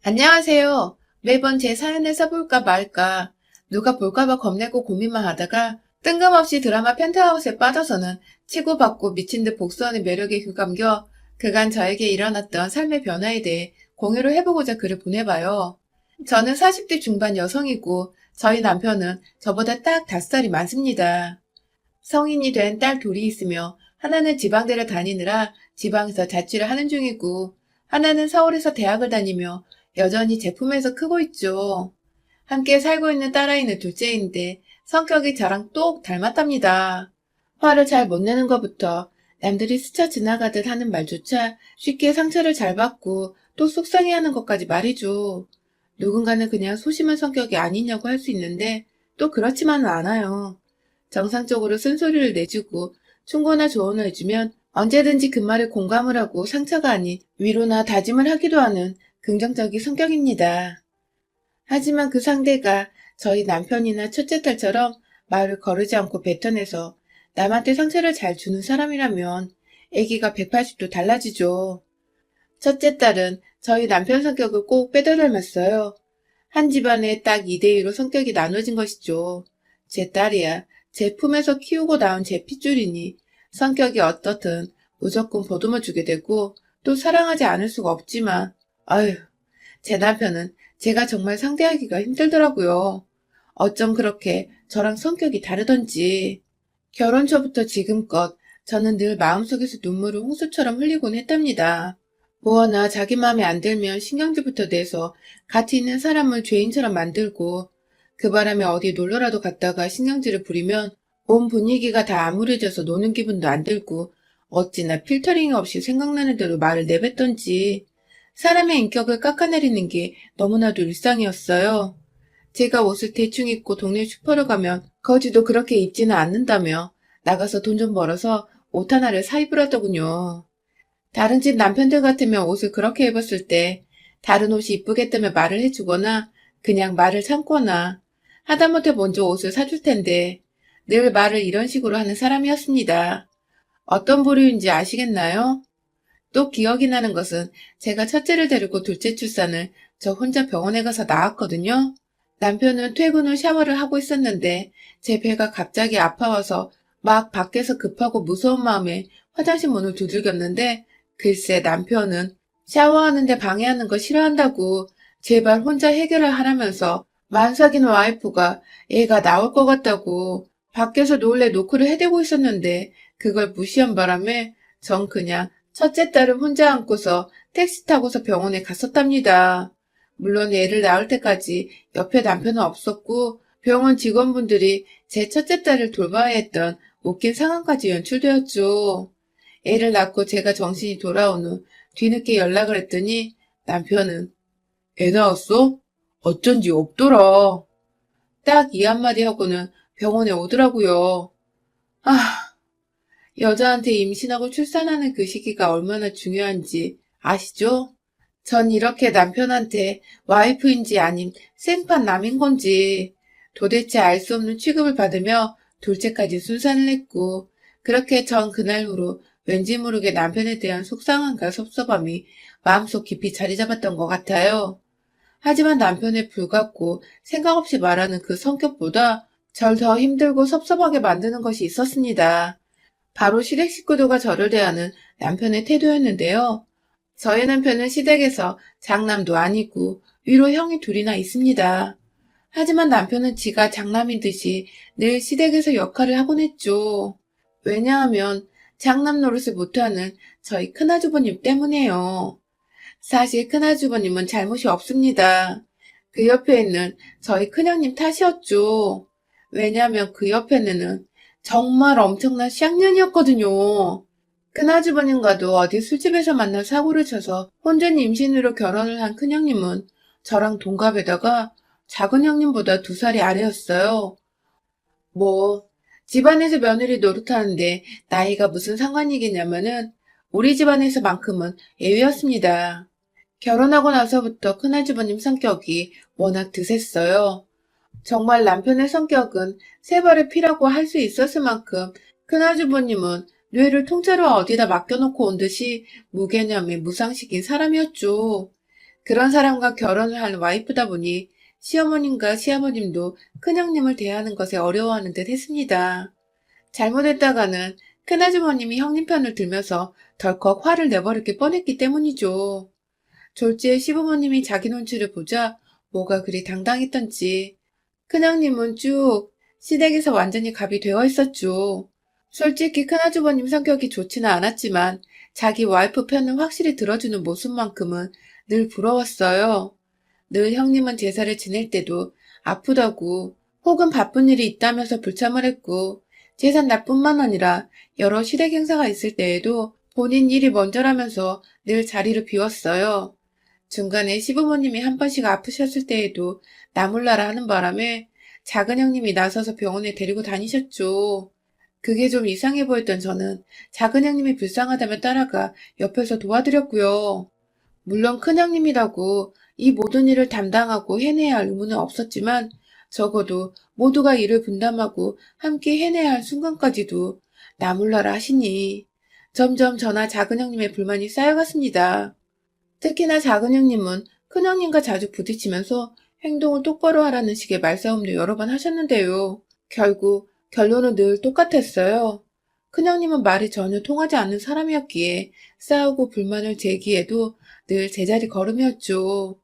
안녕하세요. 매번 제 사연을 써볼까 말까, 누가 볼까봐 겁내고 고민만 하다가 뜬금없이 드라마 펜트하우스에 빠져서는 치고받고 미친 듯 복수하는 매력에 휘감겨 그간 저에게 일어났던 삶의 변화에 대해 공유를 해보고자 글을 보내봐요. 저는 40대 중반 여성이고 저희 남편은 저보다 딱 5살이 많습니다. 성인이 된 딸 둘이 있으며 하나는 지방대를 다니느라 지방에서 자취를 하는 중이고 하나는 서울에서 대학을 다니며 여전히 제품에서 크고 있죠. 함께 살고 있는 딸아이는 둘째인데 성격이 저랑 똑 닮았답니다. 화를 잘 못 내는 것부터 남들이 스쳐 지나가듯 하는 말조차 쉽게 상처를 잘 받고 또 속상해하는 것까지 말이죠. 누군가는 그냥 소심한 성격이 아니냐고 할 수 있는데 또 그렇지만은 않아요. 정상적으로 쓴소리를 내주고 충고나 조언을 해주면 언제든지 그 말에 공감을 하고 상처가 아닌 위로나 다짐을 하기도 하는 긍정적인 성격입니다. 하지만 그 상대가 저희 남편이나 첫째 딸처럼 말을 거르지 않고 뱉어내서 남한테 상처를 잘 주는 사람이라면 애기가 180도 달라지죠. 첫째 딸은 저희 남편 성격을 꼭 빼닮았어요. 한 집안에 딱 2대2로 성격이 나눠진 것이죠. 제 딸이야 제 품에서 키우고 낳은 제 핏줄이니 성격이 어떻든 무조건 보듬어 주게 되고 또 사랑하지 않을 수가 없지만 아휴 제 남편은 제가 정말 상대하기가 힘들더라고요. 어쩜 그렇게 저랑 성격이 다르던지. 결혼 초부터 지금껏 저는 늘 마음속에서 눈물을 홍수처럼 흘리곤 했답니다. 뭐하나 자기 마음에 안 들면 신경질부터 내서 같이 있는 사람을 죄인처럼 만들고 그 바람에 어디 놀러라도 갔다가 신경질을 부리면 온 분위기가 다 암울해져서 노는 기분도 안 들고 어찌나 필터링 없이 생각나는 대로 말을 내뱉던지 사람의 인격을 깎아내리는 게 너무나도 일상이었어요. 제가 옷을 대충 입고 동네 슈퍼를 가면 거지도 그렇게 입지는 않는다며 나가서 돈 좀 벌어서 옷 하나를 사 입으라더군요. 다른 집 남편들 같으면 옷을 그렇게 입었을 때 다른 옷이 이쁘겠다며 말을 해주거나 그냥 말을 참거나 하다못해 먼저 옷을 사줄 텐데 늘 말을 이런 식으로 하는 사람이었습니다. 어떤 부류인지 아시겠나요? 또 기억이 나는 것은 제가 첫째를 데리고 둘째 출산을 저 혼자 병원에 가서 낳았거든요. 남편은 퇴근 후 샤워를 하고 있었는데 제 배가 갑자기 아파와서 막 밖에서 급하고 무서운 마음에 화장실 문을 두들겼는데 글쎄 남편은 샤워하는데 방해하는 거 싫어한다고 제발 혼자 해결을 하라면서 만삭인 와이프가 애가 나올 것 같다고 밖에서 놀래 노크를 해대고 있었는데 그걸 무시한 바람에 전 그냥 첫째 딸을 혼자 안고서 택시 타고서 병원에 갔었답니다. 물론 애를 낳을 때까지 옆에 남편은 없었고 병원 직원분들이 제 첫째 딸을 돌봐야 했던 웃긴 상황까지 연출되었죠. 애를 낳고 제가 정신이 돌아온 후 뒤늦게 연락을 했더니 남편은 애 낳았어? 어쩐지 없더라. 딱 이 한마디 하고는 병원에 오더라고요. 아, 여자한테 임신하고 출산하는 그 시기가 얼마나 중요한지 아시죠? 전 이렇게 남편한테 와이프인지 아님 생판 남인 건지 도대체 알 수 없는 취급을 받으며 둘째까지 순산을 했고 그렇게 전 그날후로 왠지 모르게 남편에 대한 속상함과 섭섭함이 마음속 깊이 자리 잡았던 것 같아요. 하지만 남편의 불같고 생각 없이 말하는 그 성격보다 절 더 힘들고 섭섭하게 만드는 것이 있었습니다. 바로 시댁 식구들과 저를 대하는 남편의 태도였는데요. 저희 남편은 시댁에서 장남도 아니고 위로 형이 둘이나 있습니다. 하지만 남편은 지가 장남인 듯이 늘 시댁에서 역할을 하곤 했죠. 왜냐하면 장남 노릇을 못하는 저희 큰아주버님 때문이에요. 사실 큰아주버님은 잘못이 없습니다. 그 옆에 있는 저희 큰형님 탓이었죠. 왜냐하면 그 옆에는 정말 엄청난 쌍년이었거든요. 큰아주버님과도 어디 술집에서 만나 사고를 쳐서 혼전 임신으로 결혼을 한 큰형님은 저랑 동갑에다가 작은 형님보다 2살이 아래였어요. 뭐, 집안에서 며느리 노릇하는데 나이가 무슨 상관이겠냐면은 우리 집안에서만큼은 예외였습니다. 결혼하고 나서부터 큰아주버님 성격이 워낙 드셌어요. 정말 남편의 성격은 세 발의 피라고 할 수 있었을 만큼 큰아주버님은 뇌를 통째로 어디다 맡겨놓고 온 듯이 무개념의 무상식인 사람이었죠. 그런 사람과 결혼을 한 와이프다 보니 시어머님과 시아버님도 큰형님을 대하는 것에 어려워하는 듯 했습니다. 잘못했다가는 큰아주머님이 형님 편을 들면서 덜컥 화를 내버릴 게 뻔했기 때문이죠. 졸지에 시부모님이 자기 눈치를 보자 뭐가 그리 당당했던지 큰형님은 쭉 시댁에서 완전히 갑이 되어 있었죠. 솔직히 큰아주버님 성격이 좋지는 않았지만 자기 와이프 편을 확실히 들어주는 모습만큼은 늘 부러웠어요. 늘 형님은 제사를 지낼 때도 아프다고 혹은 바쁜 일이 있다면서 불참을 했고 제삿날뿐만 아니라 여러 시댁 행사가 있을 때에도 본인 일이 먼저라면서 늘 자리를 비웠어요. 중간에 시부모님이 한 번씩 아프셨을 때에도 나 몰라라 하는 바람에 작은 형님이 나서서 병원에 데리고 다니셨죠. 그게 좀 이상해 보였던 저는 작은 형님이 불쌍하다며 따라가 옆에서 도와드렸고요. 물론 큰 형님이라고 이 모든 일을 담당하고 해내야 할 의무는 없었지만 적어도 모두가 일을 분담하고 함께 해내야 할 순간까지도 나 몰라라 하시니 점점 저나 작은 형님의 불만이 쌓여갔습니다. 특히나 작은 형님은 큰 형님과 자주 부딪히면서 행동을 똑바로 하라는 식의 말싸움도 여러 번 하셨는데요. 결국 결론은 늘 똑같았어요. 큰형님은 말이 전혀 통하지 않는 사람이었기에 싸우고 불만을 제기해도 늘 제자리 걸음이었죠.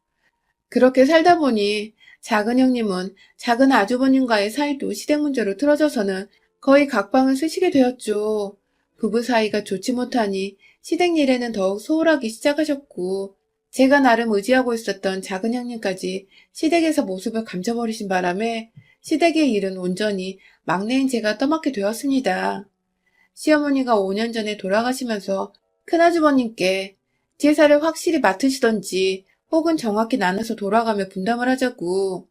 그렇게 살다 보니 작은 형님은 작은 아주버님과의 사이도 시댁 문제로 틀어져서는 거의 각방을 쓰시게 되었죠. 부부 사이가 좋지 못하니 시댁 일에는 더욱 소홀하기 시작하셨고 제가 나름 의지하고 있었던 작은 형님까지 시댁에서 모습을 감춰버리신 바람에 시댁의 일은 온전히 막내인 제가 떠맡게 되었습니다. 시어머니가 5년 전에 돌아가시면서 큰아주버님께 제사를 확실히 맡으시던지 혹은 정확히 나눠서 돌아가며 분담을 하자고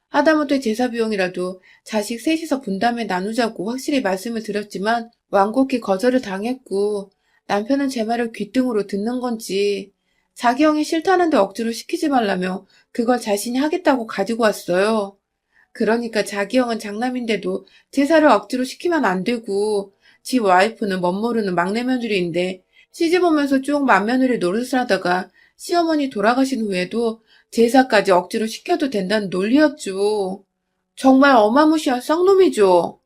하다못해 제사 비용이라도 자식 셋이서 분담해 나누자고 확실히 말씀을 드렸지만 완곡히 거절을 당했고 남편은 제 말을 귓등으로 듣는 건지 자기 형이 싫다는데 억지로 시키지 말라며 그걸 자신이 하겠다고 가지고 왔어요. 그러니까 자기 형은 장남인데도 제사를 억지로 시키면 안 되고 지 와이프는 멋모르는 막내 며느리인데 시집 오면서 쭉 맏며느리 노릇을 하다가 시어머니 돌아가신 후에도 제사까지 억지로 시켜도 된다는 논리였죠. 정말 어마무시한 쌍놈이죠.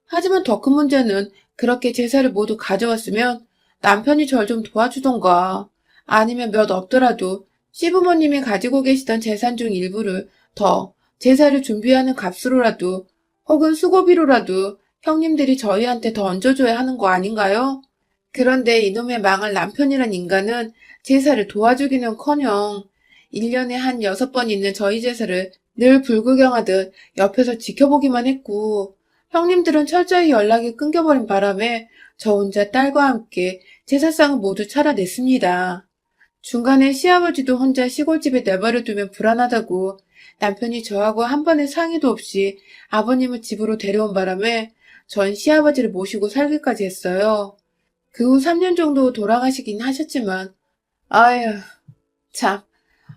하지만 더 큰 문제는 그렇게 제사를 모두 가져왔으면 남편이 절 좀 도와주던가 아니면 몇 없더라도 시부모님이 가지고 계시던 재산 중 일부를 더 제사를 준비하는 값으로라도 혹은 수고비로라도 형님들이 저희한테 더 얹어줘야 하는 거 아닌가요? 그런데 이놈의 망할 남편이란 인간은 제사를 도와주기는커녕 1년에 한 6번 있는 저희 제사를 늘 불구경하듯 옆에서 지켜보기만 했고 형님들은 철저히 연락이 끊겨버린 바람에 저 혼자 딸과 함께 제사상을 모두 차려냈습니다. 중간에 시아버지도 혼자 시골집에 내버려두면 불안하다고 남편이 저하고 한 번의 상의도 없이 아버님을 집으로 데려온 바람에 전 시아버지를 모시고 살기까지 했어요. 그 후 3년 정도 돌아가시긴 하셨지만 아휴 참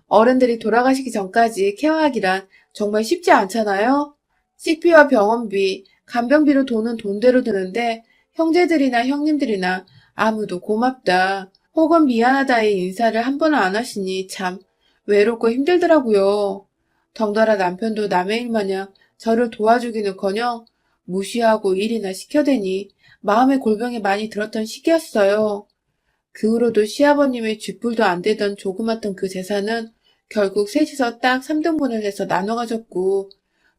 어른들이 돌아가시기 전까지 케어하기란 정말 쉽지 않잖아요. 식비와 병원비, 간병비로 돈은 돈대로 드는데 형제들이나 형님들이나 아무도 고맙다 혹은 미안하다의 인사를 한 번은 안 하시니 참 외롭고 힘들더라고요. 덩달아 남편도 남의 일 마냥 저를 도와주기는커녕 무시하고 일이나 시켜대니 마음의 골병이 많이 들었던 시기였어요. 그 후로도 시아버님의 쥐뿔도 안 되던 조그맣던 그 재산은 결국 셋이서 딱 3등분을 해서 나눠 가졌고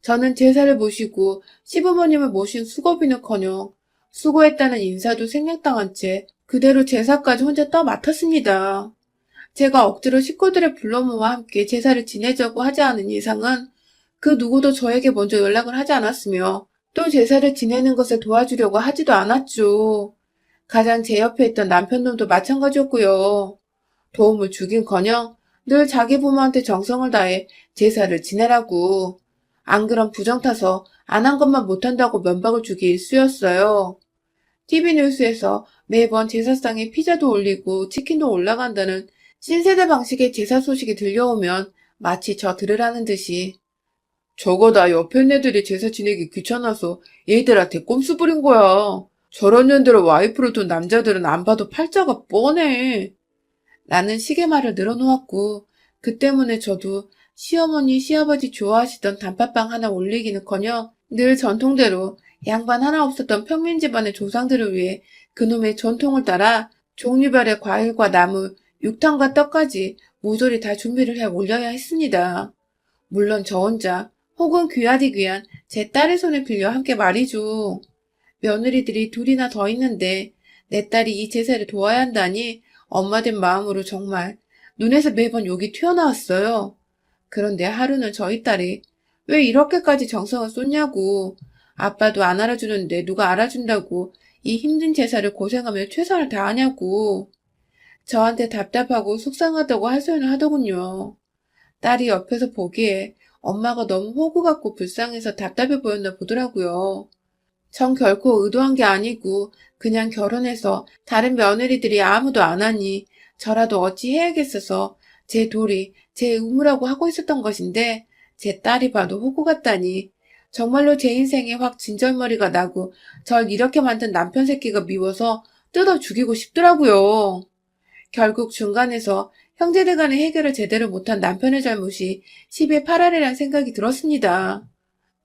저는 제사를 모시고 시부모님을 모신 수고비는커녕 수고했다는 인사도 생략당한 채 그대로 제사까지 혼자 떠맡았습니다. 제가 억지로 식구들의 불러 모아 함께 제사를 지내자고 하지 않은 이상은 그 누구도 저에게 먼저 연락을 하지 않았으며 또 제사를 지내는 것을 도와주려고 하지도 않았죠. 가장 제 옆에 있던 남편놈도 마찬가지였고요. 도움을 주긴커녕 늘 자기 부모한테 정성을 다해 제사를 지내라고. 안 그럼 부정 타서 안 한 것만 못한다고 면박을 주기 일쑤였어요. TV 뉴스에서 매번 제사상에 피자도 올리고 치킨도 올라간다는 신세대 방식의 제사 소식이 들려오면 마치 저 들으라는 듯이 저거 다 옆에 애들이 제사 지내기 귀찮아서 얘들한테 꼼수 부린 거야. 저런 년들을 와이프로 둔 남자들은 안 봐도 팔자가 뻔해. 나는 시계말을 늘어놓았고 그 때문에 저도 시어머니, 시아버지 좋아하시던 단팥빵 하나 올리기는커녕 늘 전통대로 양반 하나 없었던 평민 집안의 조상들을 위해 그놈의 전통을 따라 종류별의 과일과 나물, 육탕과 떡까지 모조리 다 준비를 해 올려야 했습니다. 물론 저 혼자 혹은 귀하디 귀한 제 딸의 손을 빌려 함께 말이죠. 며느리들이 둘이나 더 있는데 내 딸이 이 제사를 도와야 한다니 엄마된 마음으로 정말 눈에서 매번 욕이 튀어나왔어요. 그런데 하루는 저희 딸이 왜 이렇게까지 정성을 쏟냐고, 아빠도 안 알아주는데 누가 알아준다고 이 힘든 제사를 고생하며 최선을 다하냐고 저한테 답답하고 속상하다고 하소연을 하더군요. 딸이 옆에서 보기에 엄마가 너무 호구 같고 불쌍해서 답답해 보였나 보더라고요. 전 결코 의도한 게 아니고 그냥 결혼해서 다른 며느리들이 아무도 안 하니 저라도 어찌 해야겠어서 제 도리, 제 의무라고 하고 있었던 것인데 제 딸이 봐도 호구 같다니 정말로 제 인생에 확 진절머리가 나고 절 이렇게 만든 남편 새끼가 미워서 뜯어 죽이고 싶더라고요. 결국 중간에서 형제들 간의 해결을 제대로 못한 남편의 잘못이 10의 8알이란 생각이 들었습니다.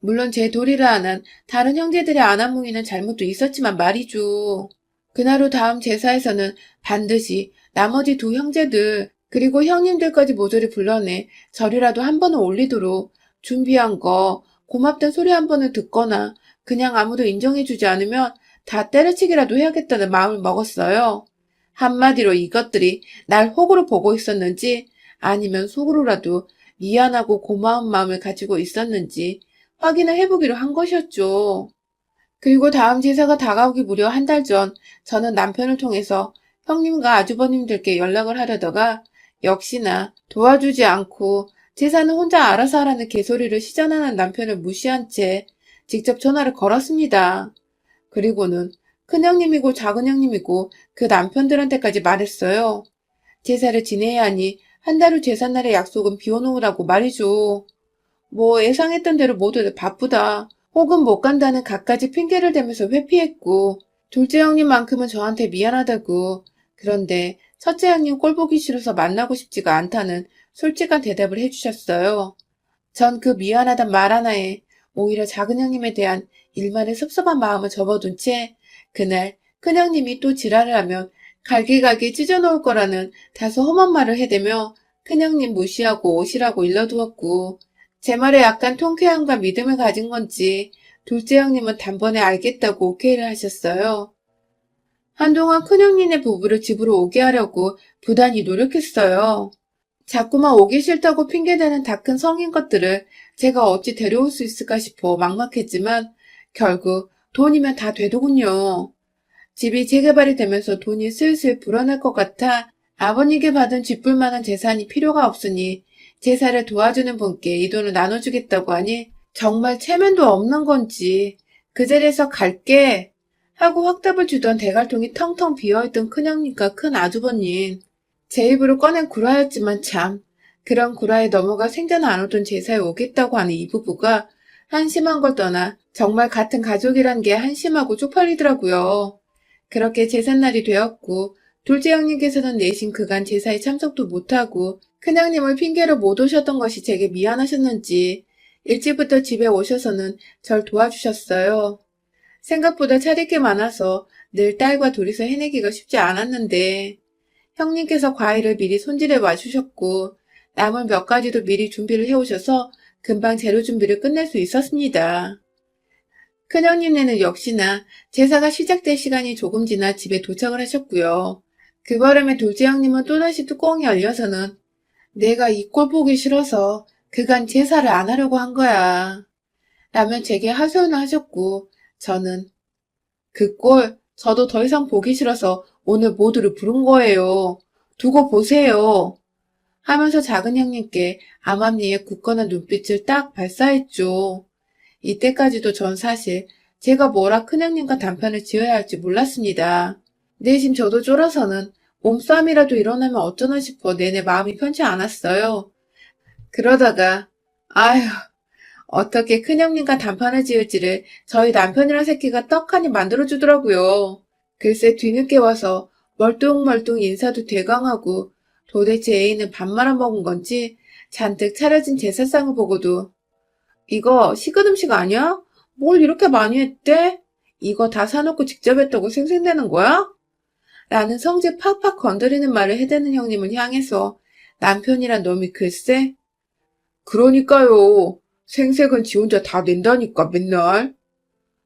물론 제 도리를 안 한 다른 형제들의 안하무이는 잘못도 있었지만 말이죠. 그날 후 다음 제사에서는 반드시 나머지 두 형제들 그리고 형님들까지 모조리 불러내 절이라도 한 번은 올리도록 준비한 거 고맙단 소리 한 번을 듣거나 그냥 아무도 인정해주지 않으면 다 때려치기라도 해야겠다는 마음을 먹었어요. 한마디로 이것들이 날 호구로 보고 있었는지 아니면 속으로라도 미안하고 고마운 마음을 가지고 있었는지 확인을 해보기로 한 것이었죠. 그리고 다음 제사가 다가오기 무려 한 달 전 저는 남편을 통해서 형님과 아주버님들께 연락을 하려다가 역시나 도와주지 않고 제사는 혼자 알아서 하라는 개소리를 시전하는 남편을 무시한 채 직접 전화를 걸었습니다. 그리고는 큰형님이고 작은형님이고 그 남편들한테까지 말했어요. 제사를 지내야 하니 한 달 후 제삿날의 약속은 비워놓으라고 말이죠. 뭐 예상했던 대로 모두들 바쁘다 혹은 못 간다는 갖가지 핑계를 대면서 회피했고 둘째 형님만큼은 저한테 미안하다고 그런데 첫째 형님 꼴 보기 싫어서 만나고 싶지가 않다는 솔직한 대답을 해주셨어요. 전 그 미안하단 말 하나에 오히려 작은 형님에 대한 일말의 섭섭한 마음을 접어둔 채 그날 큰형님이 또 지랄을 하면 갈기갈기 찢어놓을 거라는 다소 험한 말을 해대며 큰형님 무시하고 오시라고 일러두었고 제 말에 약간 통쾌함과 믿음을 가진 건지 둘째 형님은 단번에 알겠다고 오케이를 하셨어요. 한동안 큰형님네 부부를 집으로 오게 하려고 부단히 노력했어요. 자꾸만 오기 싫다고 핑계대는 다 큰 성인 것들을 제가 어찌 데려올 수 있을까 싶어 막막했지만 결국 돈이면 다 되더군요. 집이 재개발이 되면서 돈이 슬슬 불어날 것 같아 아버님께 받은 쥐뿔만한 재산이 필요가 없으니 제사를 도와주는 분께 이 돈을 나눠주겠다고 하니 정말 체면도 없는 건지 그 자리에서 갈게 하고 확답을 주던 대갈통이 텅텅 비어있던 큰형님과 큰 아주버님. 제 입으로 꺼낸 구라였지만 참 그런 구라에 넘어가 생전 안 오던 제사에 오겠다고 하는 이 부부가 한심한 걸 떠나 정말 같은 가족이란 게 한심하고 쪽팔리더라고요. 그렇게 제삿날이 되었고 둘째 형님께서는 내신 그간 제사에 참석도 못하고 큰형님을 핑계로 못 오셨던 것이 제게 미안하셨는지 일찍부터 집에 오셔서는 절 도와주셨어요. 생각보다 차릴 게 많아서 늘 딸과 둘이서 해내기가 쉽지 않았는데 형님께서 과일을 미리 손질해 와주셨고 나물 몇 가지도 미리 준비를 해오셔서 금방 재료 준비를 끝낼 수 있었습니다. 큰형님네는 역시나 제사가 시작될 시간이 조금 지나 집에 도착을 하셨고요. 그 바람에 둘째 형님은 또다시 뚜껑이 열려서는 내가 이 꼴 보기 싫어서 그간 제사를 안 하려고 한 거야 라며 제게 하소연을 하셨고 저는 그 꼴 저도 더 이상 보기 싫어서 오늘 모두를 부른 거예요. 두고 보세요. 하면서 작은 형님께 암암리에 굳건한 눈빛을 딱 발사했죠. 이때까지도 전 사실 제가 뭐라 큰형님과 단편을 지어야 할지 몰랐습니다. 내심 저도 쫄아서는 몸싸움이라도 일어나면 어쩌나 싶어 내내 마음이 편치 않았어요. 그러다가 아휴 어떻게 큰형님과 단판을 지을지를 저희 남편이란 새끼가 떡하니 만들어주더라고요. 글쎄 뒤늦게 와서 멀뚱멀뚱 인사도 대강하고 도대체 A는 밥 말아먹은 건지 잔뜩 차려진 제사상을 보고도 이거 식은 음식 아니야? 뭘 이렇게 많이 했대? 이거 다 사놓고 직접 했다고 생색내는 거야? 라는 성질 팍팍 건드리는 말을 해대는 형님을 향해서 남편이란 놈이 글쎄 그러니까요. 생색은 지 혼자 다 낸다니까 맨날.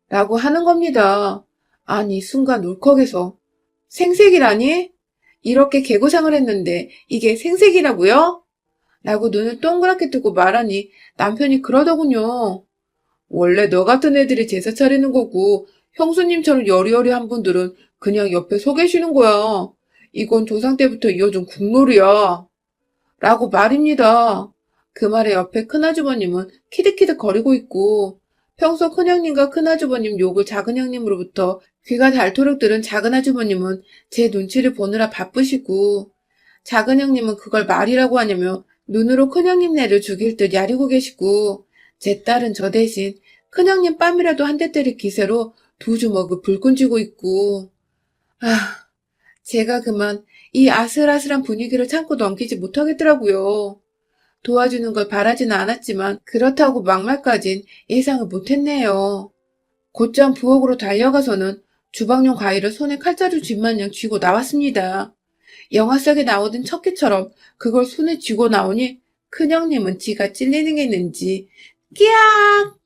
라고 하는 겁니다. 아니 순간 울컥해서 생색이라니? 이렇게 개고생을 했는데 이게 생색이라고요? 라고 눈을 동그랗게 뜨고 말하니 남편이 그러더군요. 원래 너 같은 애들이 제사 차리는 거고 형수님처럼 여리여리한 분들은 그냥 옆에 서 계시는 거야. 이건 조상 때부터 이어진 국룰이야. 라고 말입니다. 그 말에 옆에 큰아주버님은 키득키득 거리고 있고 평소 큰형님과 큰아주버님 욕을 작은형님으로부터 귀가 닳도록 들은 작은아주버님은 제 눈치를 보느라 바쁘시고 작은형님은 그걸 말이라고 하냐며 눈으로 큰형님 내를 죽일 듯 야리고 계시고 제 딸은 저 대신 큰형님 뺨이라도 한 대 때릴 기세로 두 주먹을 불끈 쥐고 있고 제가 그만 이 아슬아슬한 분위기를 참고 넘기지 못하겠더라고요. 도와주는 걸 바라지는 않았지만 그렇다고 막말까진 예상을 못했네요. 곧장 부엌으로 달려가서는 주방용 가위를 손에 칼자루 쥔마냥 쥐고 나왔습니다. 영화 속에 나오던 척키처럼 그걸 손에 쥐고 나오니 큰형님은 지가 찔리는 게 있는지 끼악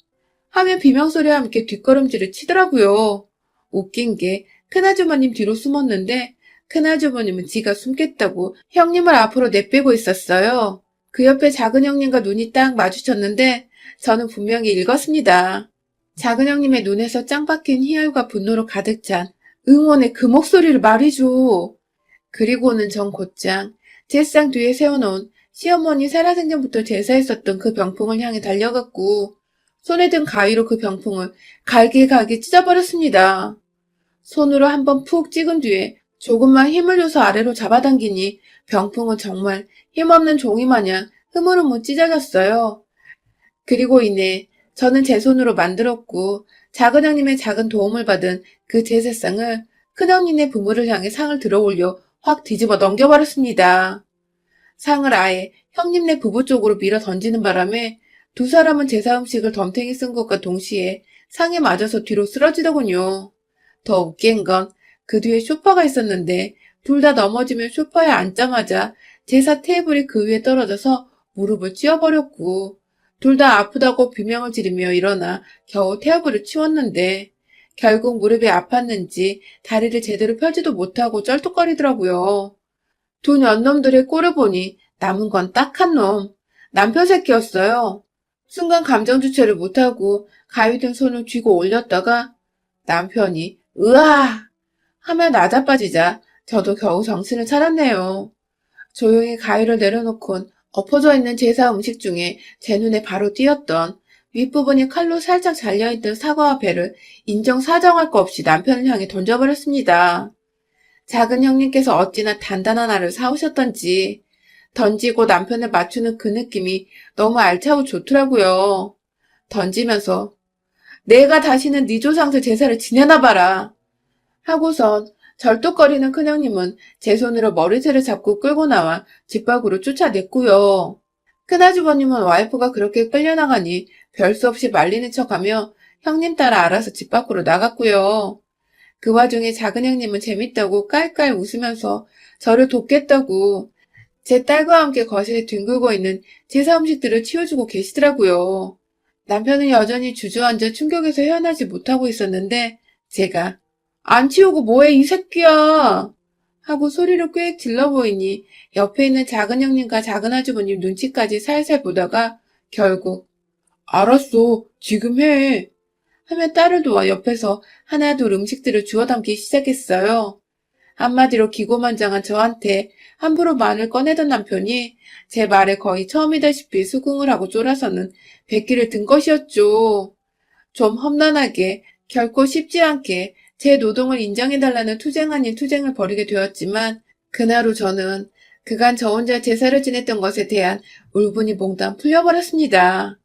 하며 비명소리와 함께 뒷걸음질을 치더라고요. 웃긴 게 큰아주머님 뒤로 숨었는데 큰아주머님은 지가 숨겠다고 형님을 앞으로 내빼고 있었어요. 그 옆에 작은 형님과 눈이 딱 마주쳤는데 저는 분명히 읽었습니다. 작은 형님의 눈에서 짱 박힌 희열과 분노로 가득 찬 응원의 그 목소리를 말이죠. 그리고는 전 곧장 제상 뒤에 세워놓은 시어머니 살아생전부터 제사했었던 그 병풍을 향해 달려갔고 손에 든 가위로 그 병풍을 갈기갈기 찢어버렸습니다. 손으로 한번 푹 찍은 뒤에 조금만 힘을 줘서 아래로 잡아당기니 병풍은 정말 힘없는 종이 마냥 흐물흐물 찢어졌어요. 그리고 이내 저는 제 손으로 만들었고 작은 형님의 작은 도움을 받은 그 제사상을 큰 형님의 부모를 향해 상을 들어 올려 확 뒤집어 넘겨버렸습니다. 상을 아예 형님네 부부 쪽으로 밀어 던지는 바람에 두 사람은 제사 음식을 덤탱이 쓴 것과 동시에 상에 맞아서 뒤로 쓰러지더군요. 더 웃긴 건 그 뒤에 소파가 있었는데 둘 다 넘어지며 소파에 앉자마자 제사 테이블이 그 위에 떨어져서 무릎을 찧어버렸고 둘 다 아프다고 비명을 지르며 일어나 겨우 테이블을 치웠는데 결국 무릎이 아팠는지 다리를 제대로 펴지도 못하고 쩔뚝거리더라고요. 두 년놈들의 꼴을 보니 남은 건 딱 한 놈. 남편 새끼였어요. 순간 감정 주체를 못하고 가위 든 손을 쥐고 올렸다가 남편이 으아! 하며 나자빠지자 저도 겨우 정신을 차렸네요. 조용히 가위를 내려놓곤 엎어져 있는 제사 음식 중에 제 눈에 바로 띄었던 윗부분이 칼로 살짝 잘려있던 사과와 배를 인정사정할 거 없이 남편을 향해 던져버렸습니다. 작은 형님께서 어찌나 단단한 알을 사오셨던지 던지고 남편을 맞추는 그 느낌이 너무 알차고 좋더라고요. 던지면서 내가 다시는 네 조상들 제사를 지내나 봐라 하고선 절뚝거리는 큰형님은 제 손으로 머리채를 잡고 끌고 나와 집 밖으로 쫓아냈고요. 큰아주버님은 와이프가 그렇게 끌려나가니 별 수 없이 말리는 척하며 형님 따라 알아서 집 밖으로 나갔고요. 그 와중에 작은 형님은 재밌다고 깔깔 웃으면서 저를 돕겠다고 제 딸과 함께 거실에 뒹굴고 있는 제사 음식들을 치워주고 계시더라고요. 남편은 여전히 주저앉아 충격에서 헤어나지 못하고 있었는데 제가 안 치우고 뭐해 이 새끼야 하고 소리를 꽥 질러 보이니 옆에 있는 작은 형님과 작은 아주버님 눈치까지 살살 보다가 결국 알았어 지금 해 하며 딸을 도와 옆에서 하나둘 음식들을 주워 담기 시작했어요. 한마디로 기고만장한 저한테 함부로 말을 꺼내던 남편이 제 말에 거의 처음이다시피 수긍을 하고 쫄아서는 백기를 든 것이었죠. 좀 험난하게 결코 쉽지 않게 제 노동을 인정해달라는 투쟁 아닌 투쟁을 벌이게 되었지만 그날 후 저는 그간 저 혼자 제사를 지냈던 것에 대한 울분이 몽땅 풀려버렸습니다.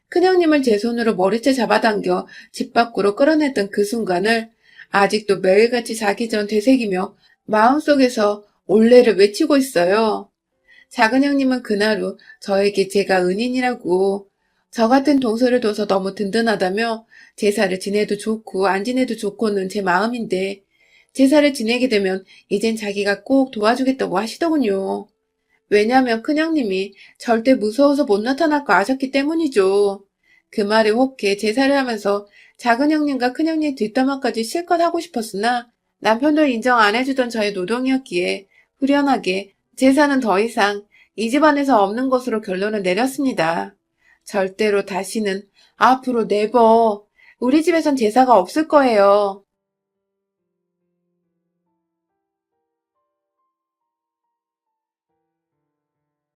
큰형님을 제 손으로 머리채 잡아당겨 집 밖으로 끌어냈던 그 순간을 아직도 매일같이 자기 전 되새기며 마음속에서 올레를 외치고 있어요. 작은 형님은 그날 후 저에게 제가 은인이라고 저 같은 동서를 둬서 너무 든든하다며 제사를 지내도 좋고 안 지내도 좋고는 제 마음인데 제사를 지내게 되면 이젠 자기가 꼭 도와주겠다고 하시더군요. 왜냐면 큰형님이 절대 무서워서 못 나타날 거 아셨기 때문이죠. 그 말에 혹해 제사를 하면서 작은 형님과 큰형님 뒷담화까지 실컷 하고 싶었으나 남편도 인정 안 해주던 저의 노동이었기에 후련하게 제사는 더 이상 이 집안에서 없는 것으로 결론을 내렸습니다. 절대로 다시는 앞으로 네버 우리 집에선 제사가 없을 거예요.